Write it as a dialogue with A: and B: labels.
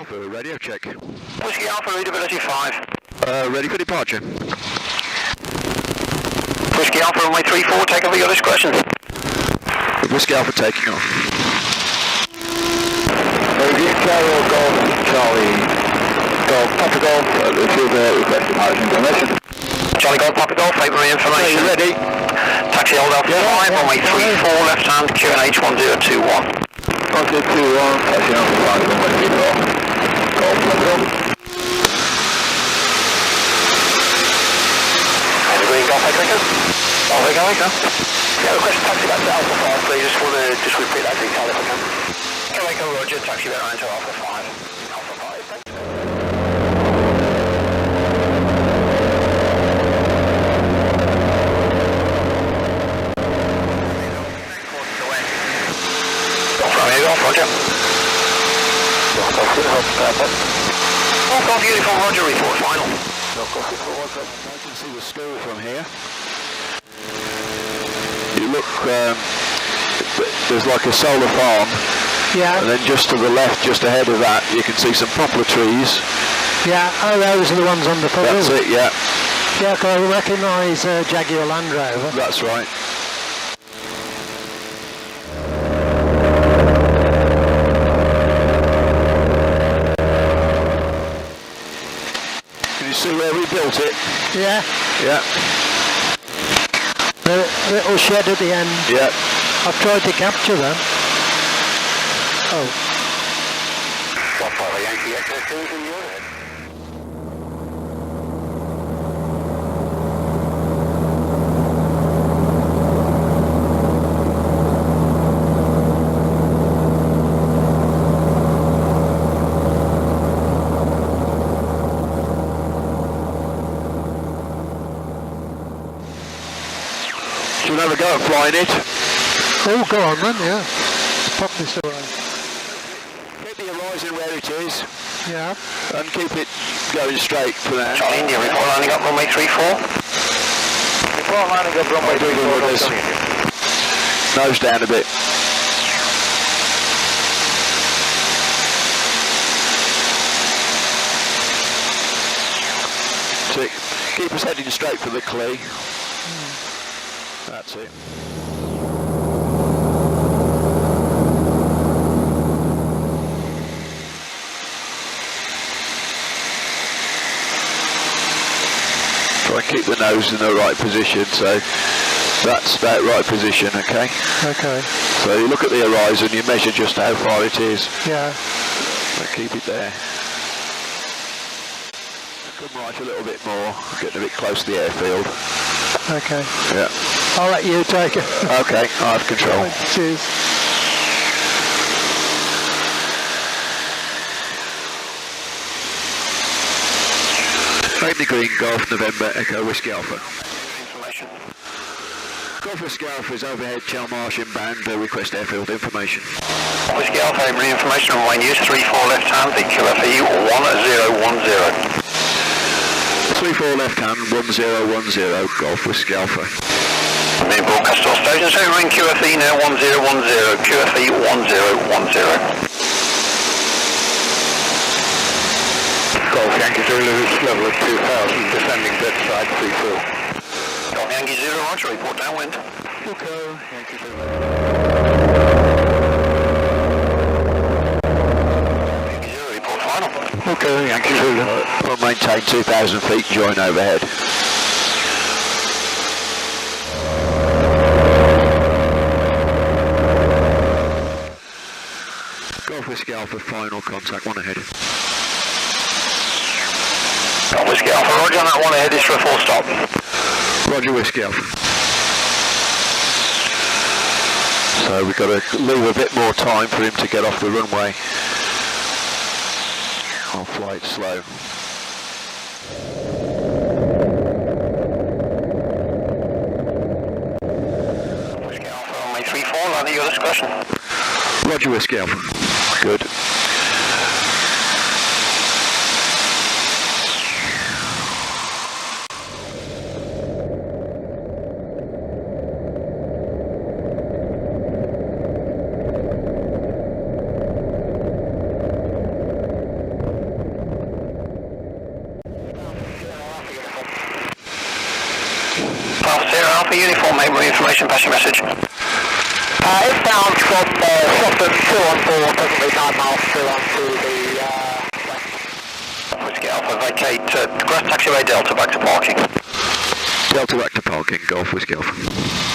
A: Alpha, radio check.
B: Whiskey Alpha, readability 5.
A: Ready for departure.
B: Whiskey Alpha, runway 34, take over your discretion.
A: Whiskey Alpha taking off.
C: Carrier Golf, Charlie Golf, Papa Golf, receive requested margin information.
B: Charlie Golf, Papa Golf, favourite information.
A: Are you ready?
B: Taxi hold Alpha 5, runway 34, left hand, QNH 1021.
C: 1021, taxi Alpha 5, runway 34. Golf, Papa Golf.
B: Green Golf, Echo. Golf, Echo. Yeah, request taxi back to Alpha 5, please. Just want to repeat that detail if I can. Echo, Roger, taxi back around to Alpha 5. Alpha 5, thanks. Golf, Roger. Golf, uniform, Roger, report final.
A: I can see the school from here. You look, there's like a solar farm.
D: Yeah.
A: And then just to the left, just ahead of that, you can see some poplar trees.
D: Yeah, oh, those are the ones on the front.
A: That's it, yeah.
D: Yeah, I recognise Jaguar Land Rover.
A: That's right. Can you see where we built it?
D: Yeah.
A: Yeah.
D: The little shed at the end.
A: Yeah.
D: I've tried to capture them. Oh.
B: Golf, Bravo, Yankee, Echo 2's in your head.
A: Should we have a go at flying it?
D: Oh, go on then, yeah. Pop this away.
A: Keep the horizon where it is.
D: Yeah.
A: And keep it going straight for now.
B: Charlie India, report landing up runway 34. Report landing up runway 34.
A: Nose down a bit. So keep us heading straight for the Clee. That's it. Try and keep the nose in the right position, so that's that right position, okay?
D: Okay.
A: So you look at the horizon, you measure just how far it is.
D: Yeah.
A: So keep it there. Come right a little bit more, getting a bit close to the airfield.
D: Okay.
A: Yeah.
D: I'll let you take it.
A: Okay, I have control.
D: Right, cheers.
A: Baby Green Golf November Echo Whiskey Alpha.
B: Information.
A: Golf Whiskey Alpha is overhead Chelmarsh inbound. Request airfield information.
B: Whiskey Alpha, every information on runway news 34 left hand, the QFE 1010.
A: 34 left hand 1010 Golf Whiskey Alpha.
B: Main broadcast all stations over in QFE now 1010, QFE 1010.
C: Golf Yankee Zulu, level of 2000, descending dead side 34.
B: Golf Yankee 0, Roger, report downwind.
C: Okay, Yankee Zulu.
B: Yankee 0, report final.
A: Okay, Yankee Zulu. We'll maintain 2,000 feet, join overhead. Golf Whiskey Alpha, final contact, one ahead.
B: Golf Whiskey Alpha, Roger, on that one ahead is for a full stop.
A: Roger, Whiskey Alpha. So we've got to leave a bit more time for him to get off the runway. I'll fly it slow.
B: Whiskey Alpha, runway 34, land at your discretion.
A: Roger, Whiskey Alpha. Good.
B: Alpha Uniform, mate, with information, pass your message.
C: Inbound from Shotton, 214, presently 9 miles through onto the
B: Whiskey Alpha, vacate grass taxiway Delta back to parking.
A: Delta back to parking, Golf Whiskey Alpha.